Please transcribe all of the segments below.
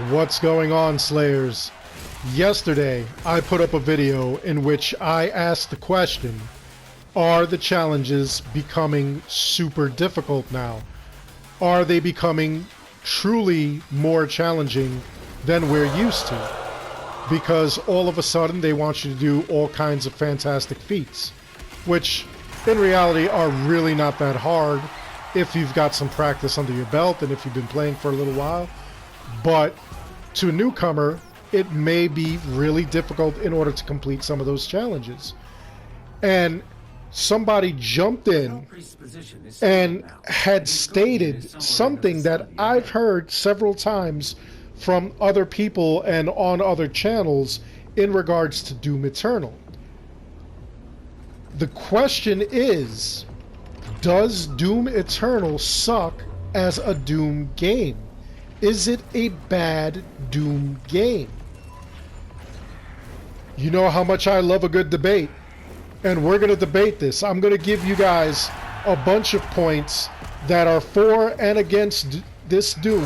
What's going on, Slayers? Yesterday, I put up a video in which I asked the question, are the challenges becoming super difficult now? Are they becoming truly more challenging than we're used to? Because all of a sudden they want you to do all kinds of fantastic feats, which in reality are really not that hard if you've got some practice under your belt and if you've been playing for a little while. But to a newcomer, it may be really difficult in order to complete some of those challenges. And somebody jumped in and had stated something that I've heard several times from other people and on other channels in regards to Doom Eternal. The question is, does Doom Eternal suck as a Doom game? Is it a bad Doom game? You know how much I love a good debate, and we're going to debate this. I'm going to give you guys a bunch of points that are for and against this Doom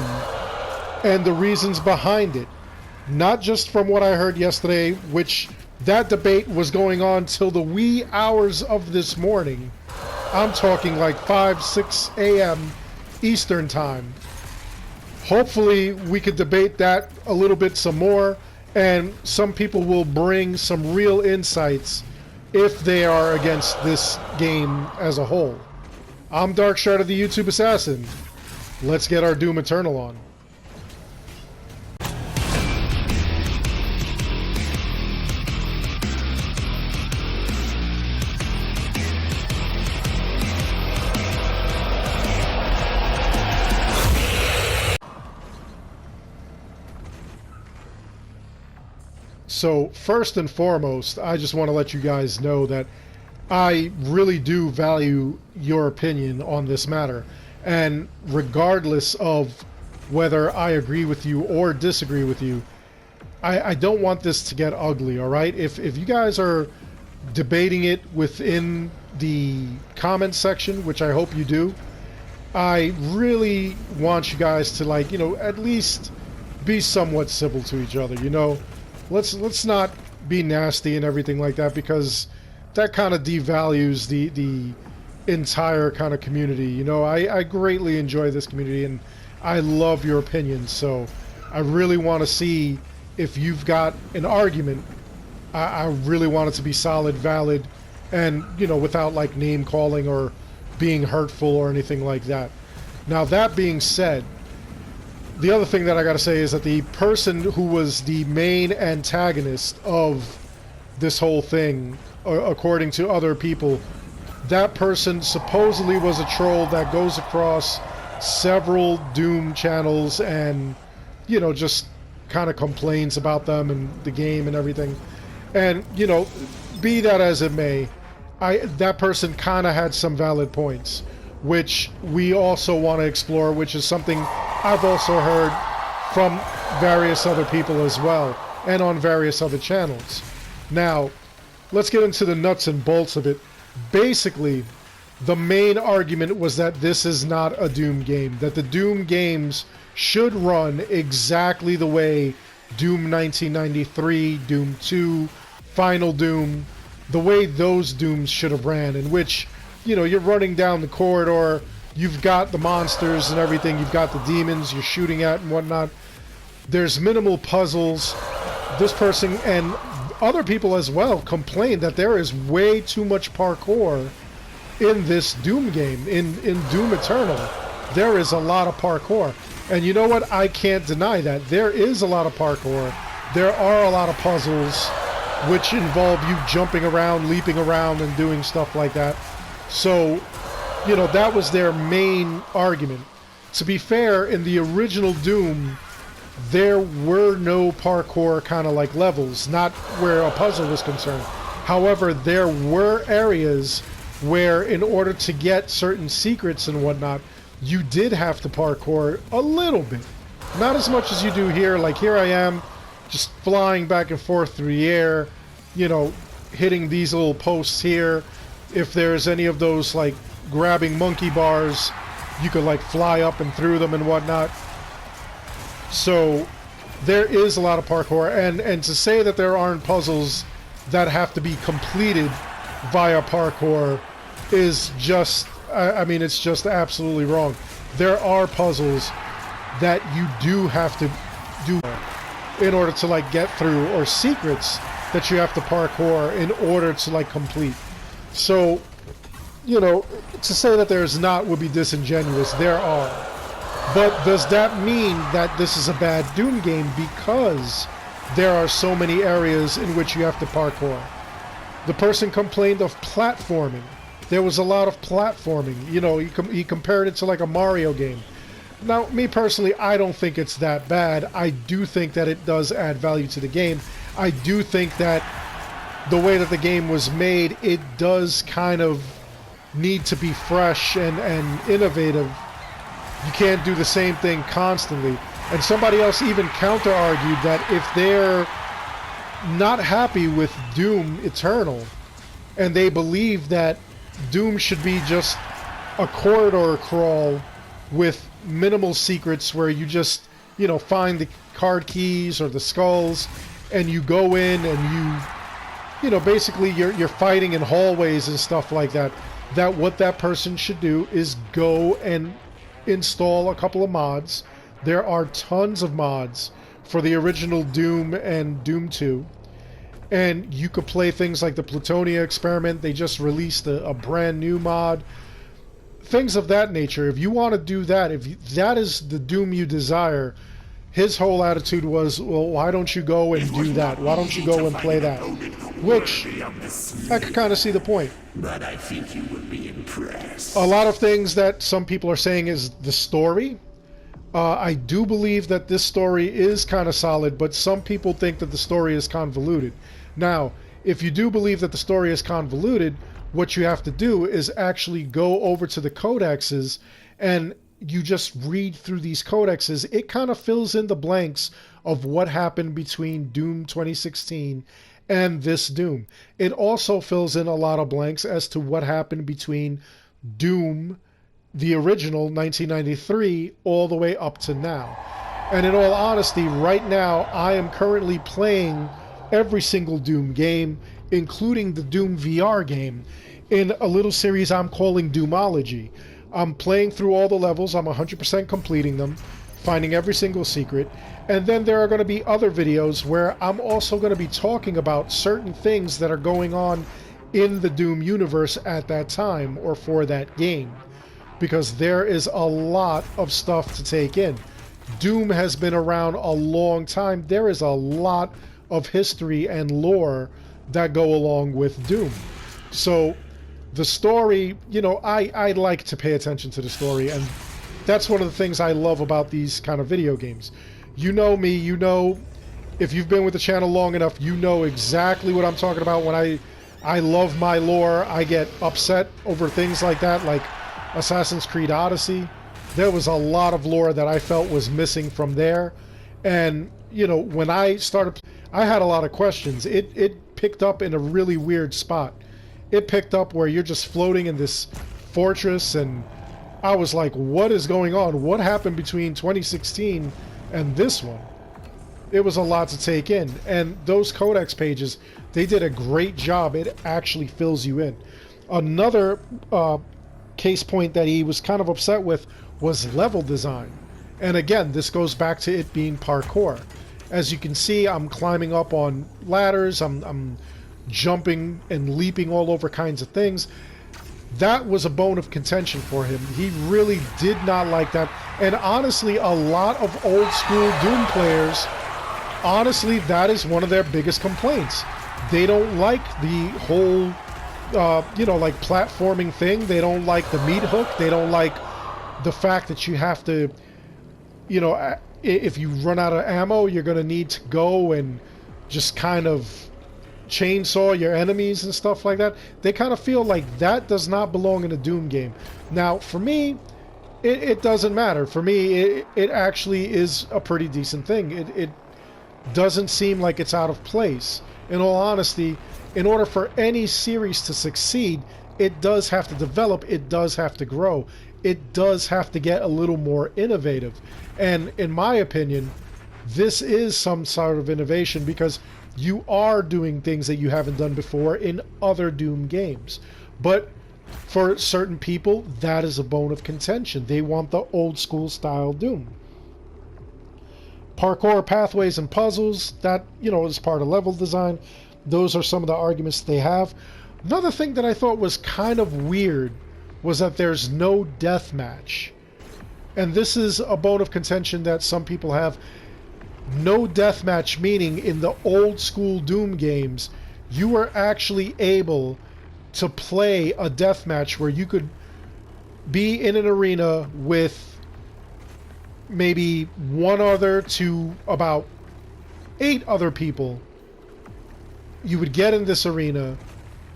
and the reasons behind it. Not just from what I heard yesterday, which that debate was going on till the wee hours of this morning. I'm talking like 5, 6 a.m. Eastern time. Hopefully we could debate that a little bit some more, and some people will bring some real insights if they are against this game as a whole. I'm Dark Shard of the YouTube Assassin. Let's get our Doom Eternal on. So first and foremost, I just want to let you guys know that I really do value your opinion on this matter. And regardless of whether I agree with you or disagree with you, I don't want this to get ugly, all right? If you guys are debating it within the comment section, which I hope you do, I really want you guys to, like, you know, at least be somewhat civil to each other, you know? Let's not be nasty and everything like that, because that kind of devalues the entire kind of community. You know, I greatly enjoy this community and I love your opinions, so I really want to see if you've got an argument. I really want it to be solid, valid, and, you know, without like name calling or being hurtful or anything like that. Now, that being said, the other thing that I gotta say is that the person who was the main antagonist of this whole thing, according to other people, that person supposedly was a troll that goes across several Doom channels and, you know, just kind of complains about them and the game and everything. And, you know, be that as it may, that person kind of had some valid points, which we also want to explore, which is something I've also heard from various other people as well, and on various other channels. Now, let's get into the nuts and bolts of it. Basically, the main argument was that this is not a Doom game, that the Doom games should run exactly the way Doom 1993, Doom 2, Final Doom, the way those Dooms should have ran, in which, you know, you're running down the corridor, you've got the monsters and everything, you've got the demons you're shooting at and whatnot. There's minimal puzzles. This person and other people as well complain that there is way too much parkour in this Doom game. In Doom Eternal, there is a lot of parkour. And you know what? I can't deny that. There is a lot of parkour. There are a lot of puzzles which involve you jumping around, leaping around, and doing stuff like that. So, you know, that was their main argument. To be fair, in the original Doom, there were no parkour kind of like levels, not where a puzzle was concerned. However, there were areas where, in order to get certain secrets and whatnot, you did have to parkour a little bit. Not as much as you do here. Like, here I am, just flying back and forth through the air, you know, hitting these little posts here. If there's any of those, like, grabbing monkey bars, you could, like, fly up and through them and whatnot. So, there is a lot of parkour, and to say that there aren't puzzles that have to be completed via parkour is just, I mean, it's just absolutely wrong. There are puzzles that you do have to do in order to like get through, or secrets that you have to parkour in order to like complete. So, you know, to say that there's not would be disingenuous. There are. But does that mean that this is a bad Doom game because there are so many areas in which you have to parkour? The person complained of platforming. There was a lot of platforming. You know, he compared it to like a Mario game. Now, me personally, I don't think it's that bad. I do think that it does add value to the game. I do think that the way that the game was made, it does kind of need to be fresh and innovative. You can't do the same thing constantly. And somebody else even counter-argued that if they're not happy with Doom Eternal, and they believe that Doom should be just a corridor crawl with minimal secrets where you just, you know, find the card keys or the skulls, and you go in and you know, basically you're fighting in hallways and stuff like that, that what that person should do is go and install a couple of mods. There are tons of mods for the original Doom and Doom 2. And you could play things like the Plutonia experiment. They just released a brand new mod. Things of that nature. If you want to do that, if that is the Doom you desire, his whole attitude was, well, why don't you go and do that? Why don't you go and play that? Which, I could kind of see the point. But I think you would be impressed. A lot of things that some people are saying is the story. I do believe that this story is kind of solid, but some people think that the story is convoluted. Now, if you do believe that the story is convoluted, what you have to do is actually go over to the codexes and you just read through these codexes. It kind of fills in the blanks of what happened between Doom 2016 and this Doom. It also fills in a lot of blanks as to what happened between Doom, the original 1993, all the way up to now. And in all honesty, right now, I am currently playing every single Doom game, including the Doom VR game, in a little series I'm calling Doomology. I'm playing through all the levels, I'm 100% completing them, finding every single secret, and then there are going to be other videos where I'm also going to be talking about certain things that are going on in the Doom universe at that time, or for that game, because there is a lot of stuff to take in. Doom has been around a long time. There is a lot of history and lore that go along with Doom. So the story, you know, I like to pay attention to the story, and that's one of the things I love about these kind of video games. You know me, you know, if you've been with the channel long enough, you know exactly what I'm talking about. When I love my lore, I get upset over things like that, like Assassin's Creed Odyssey. There was a lot of lore that I felt was missing from there. And, you know, when I started, I had a lot of questions. It picked up in a really weird spot. It picked up where you're just floating in this fortress, and I was like, what is going on? What happened between 2016 and this one? It was a lot to take in. And those codex pages, they did a great job. It actually fills you in. Another case point that he was kind of upset with was level design. And again, this goes back to it being parkour. As you can see, I'm climbing up on ladders, I'm jumping and leaping all over kinds of things. That was a bone of contention for him. He really did not like that. And honestly, a lot of old school Doom players, honestly, that is one of their biggest complaints. They don't like the whole you know, like platforming thing. They don't like the meat hook. They don't like the fact that you have to, you know, if you run out of ammo, you're going to need to go and just kind of chainsaw your enemies and stuff like that. They kind of feel like that does not belong in a Doom game. Now, for me, it doesn't matter. For me, it actually is a pretty decent thing. It doesn't seem like it's out of place. In all honesty, in order for any series to succeed, it does have to develop, it does have to grow, it does have to get a little more innovative. And in my opinion, this is some sort of innovation because you are doing things that you haven't done before in other Doom games. But for certain people, that is a bone of contention. They want the old school style Doom. Parkour, pathways, and puzzles, that, is part of level design. Those are some of the arguments they have. Another thing that I thought was kind of weird was that there's no deathmatch. And this is a bone of contention that some people have. No deathmatch, meaning in the old school Doom games, you were actually able to play a deathmatch where you could be in an arena with maybe one other to about 8 other people. You would get in this arena,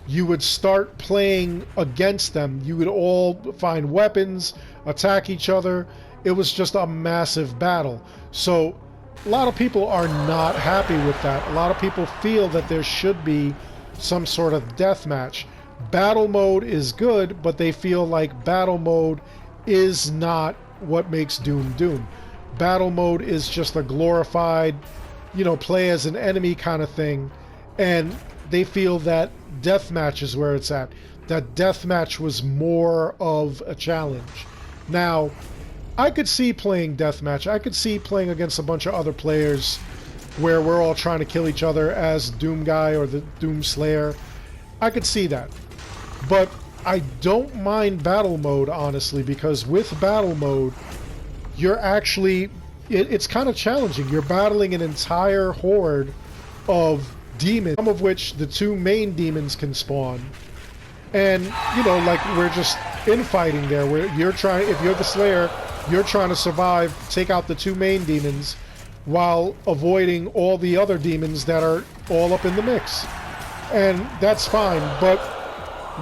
you would start playing against them, you would all find weapons, attack each other. It was just a massive battle. So a lot of people are not happy with that. A lot of people feel that there should be some sort of deathmatch. Battle mode is good, but they feel like battle mode is not what makes Doom Doom. Battle mode is just a glorified, play as an enemy kind of thing, and they feel that deathmatch is where it's at. That deathmatch was more of a challenge. Now, I could see playing deathmatch. I could see playing against a bunch of other players where we're all trying to kill each other as Doom Guy or the Doom Slayer. I could see that. But I don't mind battle mode, honestly, because with battle mode, you're actually... It's kind of challenging. You're battling an entire horde of demons, some of which the 2 main demons can spawn. And, we're just infighting there, where you're trying... If you're the Slayer, you're trying to survive, take out the 2 main demons, while avoiding all the other demons that are all up in the mix. And that's fine, but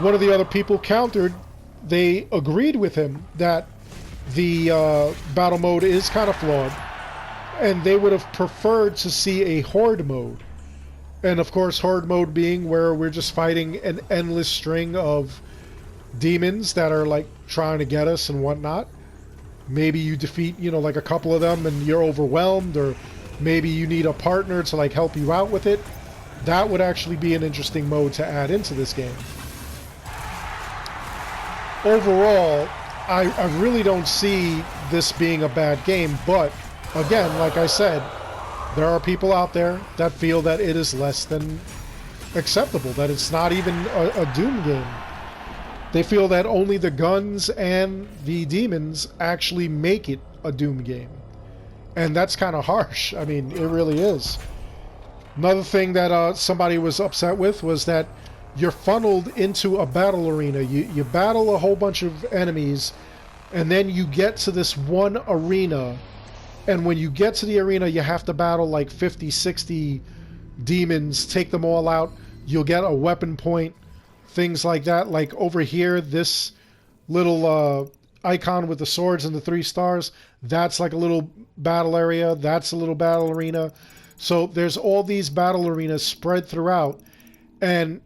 one of the other people countered. They agreed with him that the battle mode is kind of flawed, and they would have preferred to see a horde mode. And of course, horde mode being where we're just fighting an endless string of demons that are like trying to get us and whatnot. Maybe you defeat, like a couple of them and you're overwhelmed, or maybe you need a partner to like help you out with it. That would actually be an interesting mode to add into this game. Overall, I really don't see this being a bad game, but again, like I said, there are people out there that feel that it is less than acceptable, that it's not even a Doom game. They feel that only the guns and the demons actually make it a Doom game. And that's kind of harsh. I mean, it really is. Another thing that somebody was upset with was that you're funneled into a battle arena. You battle a whole bunch of enemies, and then you get to this one arena, and when you get to the arena, you have to battle like 50, 60 demons, take them all out. You'll get a weapon point, things like that. Like over here, this little icon with the swords and the 3 stars, that's like a little battle area. That's a little battle arena. So there's all these battle arenas spread throughout, and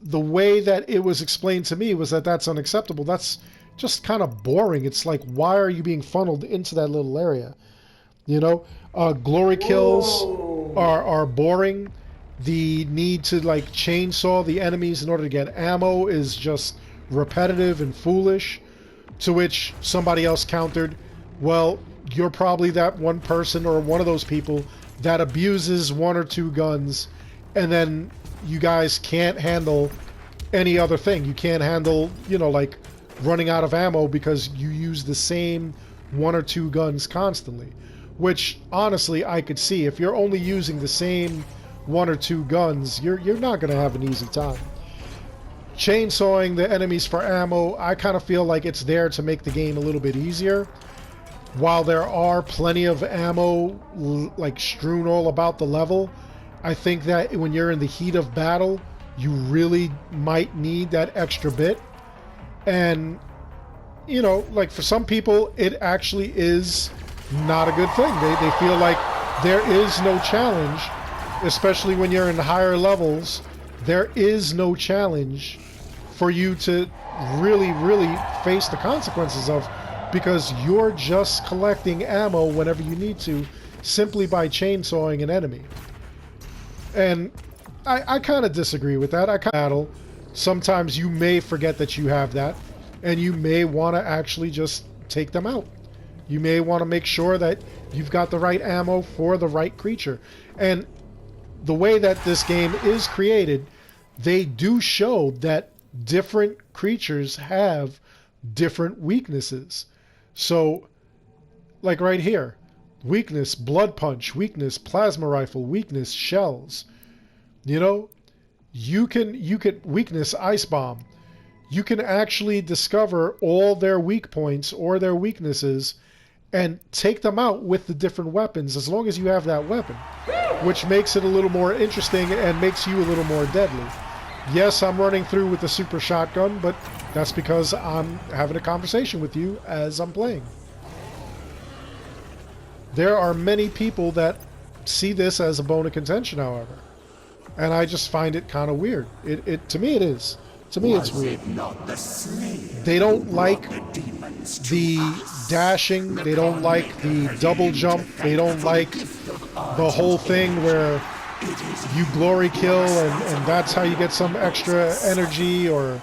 the way that it was explained to me was that that's unacceptable. That's just kind of boring. It's like, why are you being funneled into that little area? Glory kills are boring. The need to like chainsaw the enemies in order to get ammo is just repetitive and foolish. To which somebody else countered, well, you're probably that one person or one of those people that abuses 1 or 2 guns, and then you guys can't handle any other thing. You can't handle, like running out of ammo because you use the same 1 or 2 guns constantly. Which, honestly, I could see. If you're only using the same 1 or 2 guns, you're not going to have an easy time. Chainsawing the enemies for ammo, I kind of feel like it's there to make the game a little bit easier. While there are plenty of ammo like strewn all about the level, I think that when you're in the heat of battle, you really might need that extra bit. And, like for some people, it actually is not a good thing. They feel like there is no challenge, especially when you're in higher levels. There is no challenge for you to really, really face the consequences of, because you're just collecting ammo whenever you need to, simply by chainsawing an enemy. And I kind of disagree with that. Sometimes you may forget that you have that, and you may want to actually just take them out. You may want to make sure that you've got the right ammo for the right creature. And the way that this game is created, they do show that different creatures have different weaknesses. So, like right here, weakness, blood punch, weakness, plasma rifle, weakness, shells. You know, you can weakness, ice bomb. You can actually discover all their weak points or their weaknesses and take them out with the different weapons as long as you have that weapon, which makes it a little more interesting and makes you a little more deadly. Yes, I'm running through with the super shotgun, but that's because I'm having a conversation with you as I'm playing. There are many people that see this as a bone of contention, however, and I just find it kind of weird. To me it is. To me it's weird. They don't like the dashing, they don't like the double jump, they don't like the whole thing where you glory kill and that's how you get some extra energy or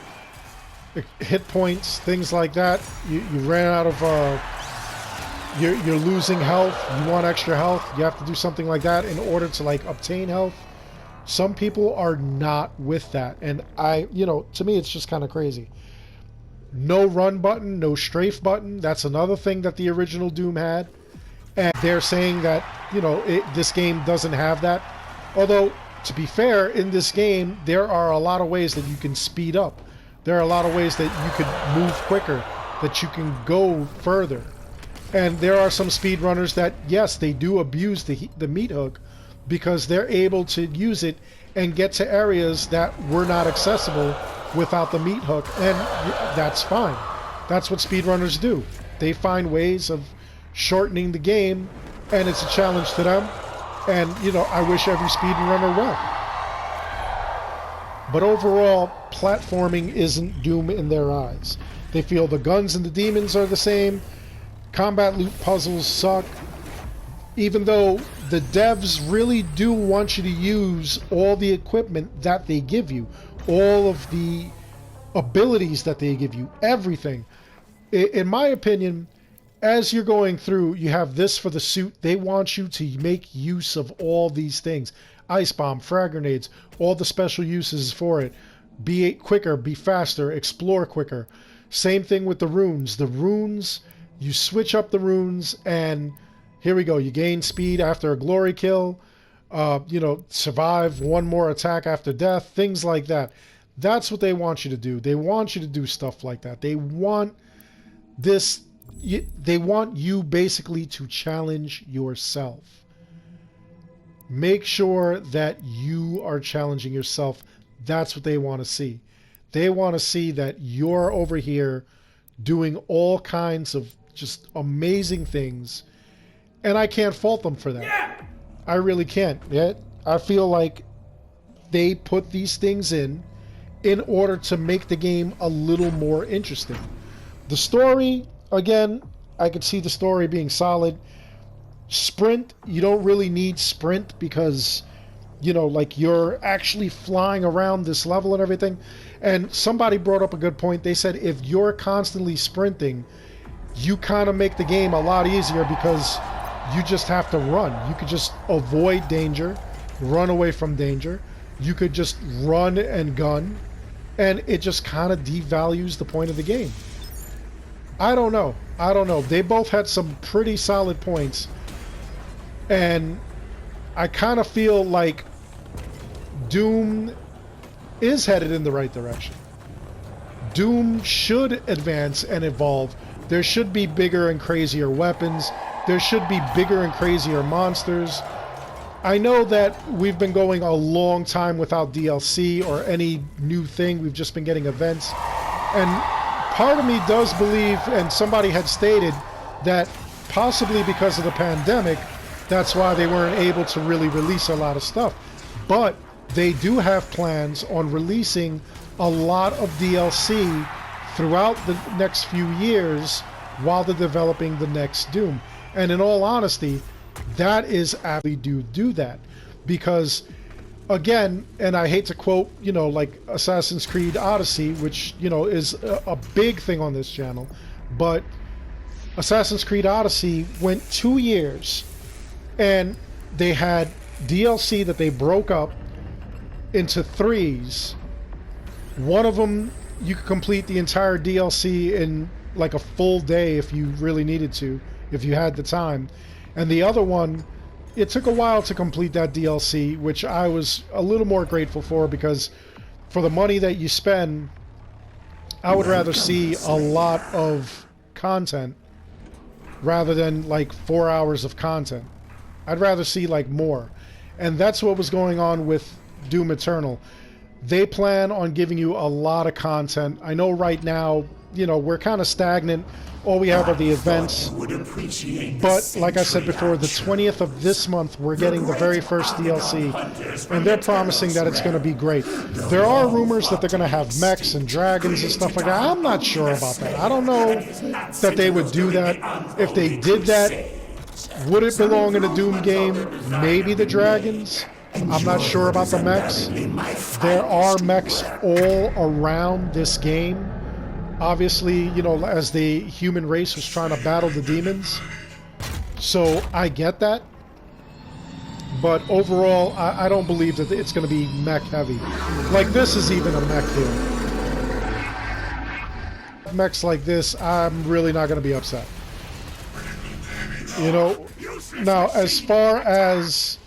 hit points, things like that. You ran out of you're losing health, you want extra health, you have to do something like that in order to like obtain health. Some people are not with that, and to me it's just kind of crazy. No run button, no strafe button, that's another thing that the original Doom had, and they're saying that this game doesn't have that. Although, to be fair, in this game there are a lot of ways that you can speed up. There are a lot of ways that you could move quicker, that you can go further. And there are some speedrunners that, yes, they do abuse the meat hook because they're able to use it and get to areas that were not accessible without the meat hook, and that's fine. That's what speedrunners do. They find ways of shortening the game, and it's a challenge to them, and I wish every speedrunner well. But overall, platforming isn't Doom in their eyes. They feel the guns and the demons are the same, combat loot puzzles suck, even though the devs really do want you to use all the equipment that they give you, all of the abilities that they give you, everything. In my opinion, as you're going through, you have this for the suit. They want you to make use of all these things. Ice bomb, frag grenades, all the special uses for it. Be quicker, be faster, explore quicker. Same thing with the runes. The runes, you switch up the runes and here we go. You gain speed after a glory kill, survive one more attack after death, things like that. That's what they want you to do. They want you to do stuff like that. They want you basically to challenge yourself. Make sure that you are challenging yourself. That's what they want to see. They want to see that you're over here doing all kinds of just amazing things. And I can't fault them for that. Yeah. I really can't. Yeah? I feel like they put these things in order to make the game a little more interesting. The story, again, I could see the story being solid. Sprint, you don't really need sprint because, you're actually flying around this level and everything. And somebody brought up a good point. They said if you're constantly sprinting, you kind of make the game a lot easier because you just have to run. You could just avoid danger, run away from danger. You could just run and gun, and it just kind of devalues the point of the game. I don't know. They both had some pretty solid points, and I kind of feel like Doom is headed in the right direction. Doom should advance and evolve. There should be bigger and crazier weapons. There should be bigger and crazier monsters. I know that we've been going a long time without DLC or any new thing. We've just been getting events. And part of me does believe, and somebody had stated, that possibly because of the pandemic, that's why they weren't able to really release a lot of stuff. But they do have plans on releasing a lot of DLC throughout the next few years while they're developing the next Doom. And in all honesty, That is absolutely do that. Because, again, and I hate to quote, you know, like Assassin's Creed Odyssey, which, you know, is a big thing on this channel, but Assassin's Creed Odyssey went 2 years and they had DLC that they broke up into threes. One of them, you could complete the entire DLC in like a full day if you really needed to, if you had the time. And the other one, it took a while to complete that DLC, which I was a little more grateful for, because for the money that you spend, I would rather see a lot of content rather than like 4 hours of content. I'd rather see like more. And that's what was going on with Doom Eternal. They plan on giving you a lot of content. I know right now, you know, we're kind of stagnant. All we have are the events. But like I said before, the 20th of this month, we're getting the very first DLC. And they're promising that it's going to be great. There are rumors that they're going to have mechs and dragons and stuff like that. I'm not sure about that. I don't know that they would do that. If they did that, would it belong in a Doom game? Maybe the dragons. I'm not sure about the mechs. There are mechs all around this game. Obviously, you know, as the human race was trying to battle the demons. So I get that. But overall, I don't believe that it's going to be mech heavy. Like this is even a mech here. Mechs like this, I'm really not going to be upset. You know, now as far as,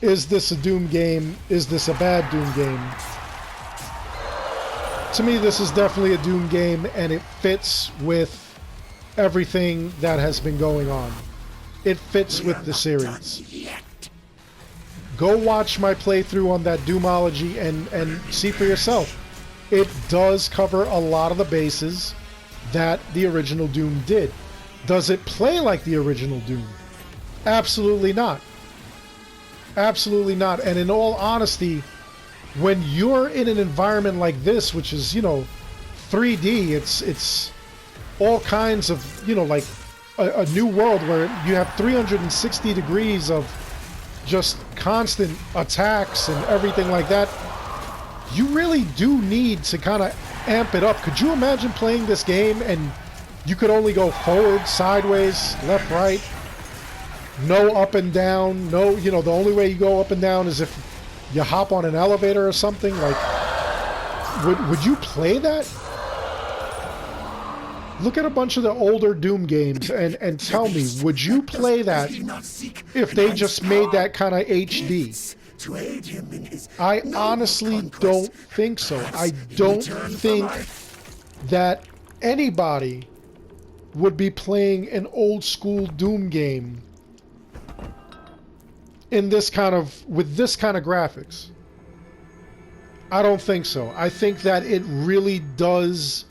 is this a Doom game? Is this a bad Doom game? To me, this is definitely a Doom game, and it fits with everything that has been going on. It fits with the series. Go watch my playthrough on that Doomology and see for yourself. It does cover a lot of the bases that the original Doom did. Does it play like the original Doom? Absolutely not. Absolutely not. And in all honesty, when you're in an environment like this, which is, you know, 3D, it's all kinds of, you know, like a new world where you have 360 degrees of just constant attacks and everything like that, you really do need to kind of amp it up. Could you imagine playing this game and you could only go forward, sideways, left, right, no up and down, no, you know, the only way you go up and down is if you hop on an elevator or something? Like, would you play that? Look at a bunch of the older Doom games and tell me, would you play that if they just made that kind of HD? I honestly don't think so. I don't think that anybody would be playing an old school Doom game in this kind of, with this kind of graphics. I don't think so. I think that it really does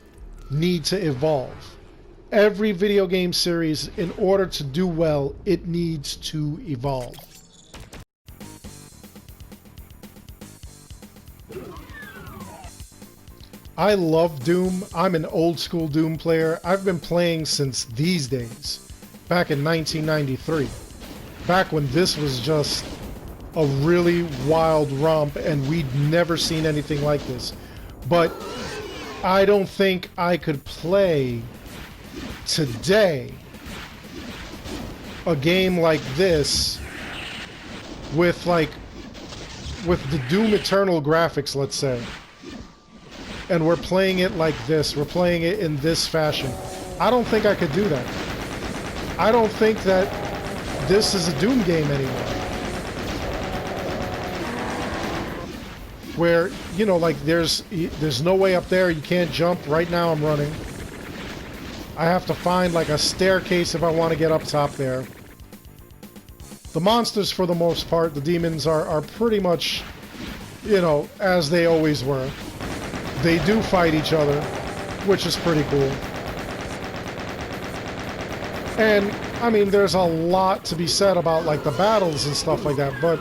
need to evolve. Every video game series, in order to do well, it needs to evolve. I love Doom. I'm an old school Doom player. I've been playing since these days, back in 1993. Back when this was just a really wild romp and we'd never seen anything like this. But I don't think I could play today a game like this with the Doom Eternal graphics, let's say. And we're playing it like this. We're playing it in this fashion. I don't think I could do that. I don't think that this is a Doom game anymore. Where, you know, like there's no way up there. You can't jump. Right now I'm running. I have to find like a staircase if I want to get up top there. The monsters, for the most part, the demons are pretty much, you know, as they always were. They do fight each other, which is pretty cool. And I mean, there's a lot to be said about like the battles and stuff like that, but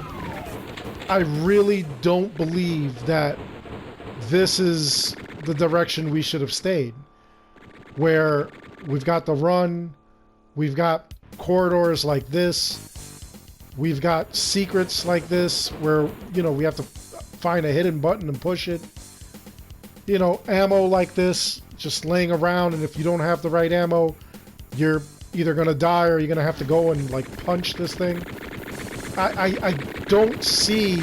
I really don't believe that this is the direction we should have stayed. Where we've got the run, we've got corridors like this, We've got secrets like this where, you know, we have to find a hidden button and push it. You know, ammo like this, just laying around, and if you don't have the right ammo, you're either going to die or you're going to have to go and, like, punch this thing. I don't see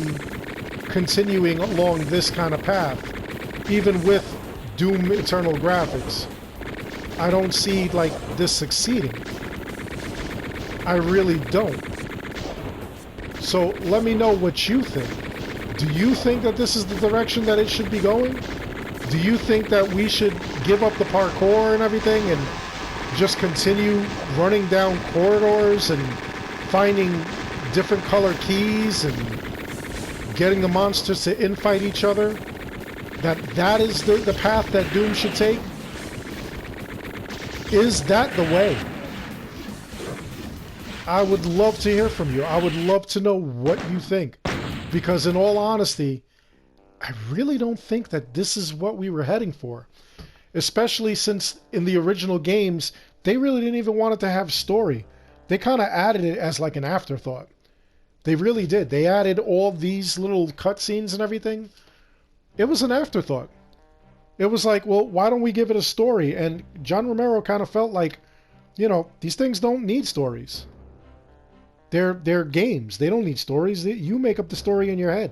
continuing along this kind of path, even with Doom Eternal graphics. I don't see, like, this succeeding. I really don't. So let me know what you think. Do you think that this is the direction that it should be going? Do you think that we should give up the parkour and everything and just continue running down corridors and finding different color keys and getting the monsters to infight each other? That is the path that Doom should take? Is that the way? I would love to hear from you. I would love to know what you think. Because in all honesty, I really don't think that this is what we were heading for. Especially since in the original games, they really didn't even want it to have story. They kind of added it as like an afterthought. They really did. They added all these little cutscenes and everything. It was an afterthought. It was like, well, why don't we give it a story? And John Romero kind of felt like, you know, these things don't need stories. They're games. They don't need stories. You make up the story in your head.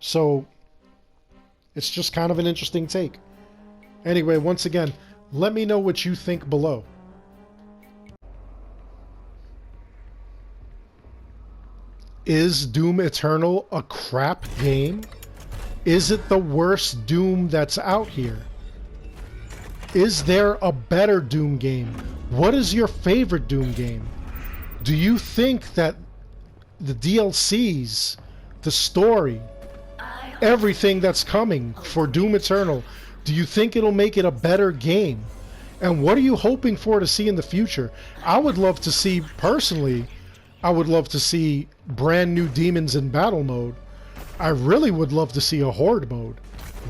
So it's just kind of an interesting take. Anyway, once again, let me know what you think below. Is Doom Eternal a crap game? Is it the worst Doom that's out here? Is there a better Doom game? What is your favorite Doom game? Do you think that the DLCs, the story, everything that's coming for Doom Eternal, do you think it'll make it a better game? And what are you hoping for to see in the future? I would love to see, personally, I would love to see brand new demons in battle mode. I really would love to see a horde mode.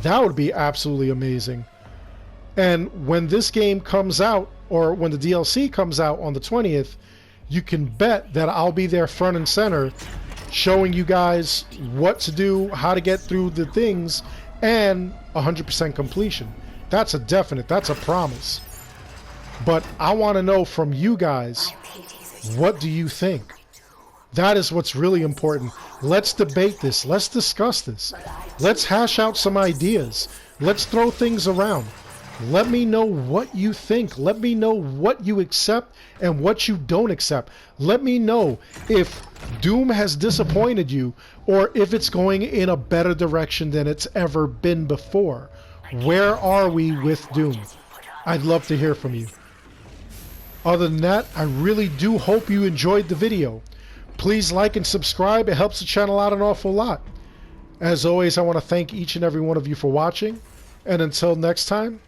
That would be absolutely amazing. And when this game comes out, or when the DLC comes out on the 20th, you can bet that I'll be there front and center showing you guys what to do, how to get through the things, and 100% completion. That's a definite, that's a promise. But I want to know from you guys, what do you think? That is what's really important. Let's debate this. Let's discuss this. Let's hash out some ideas. Let's throw things around. Let me know what you think. Let me know what you accept and what you don't accept. Let me know if Doom has disappointed you or if it's going in a better direction than it's ever been before. Where are we with Doom? I'd love to hear from you. Other than that, I really do hope you enjoyed the video. Please like and subscribe. It helps the channel out an awful lot. As always, I want to thank each and every one of you for watching. And until next time,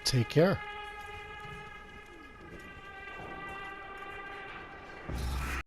take care.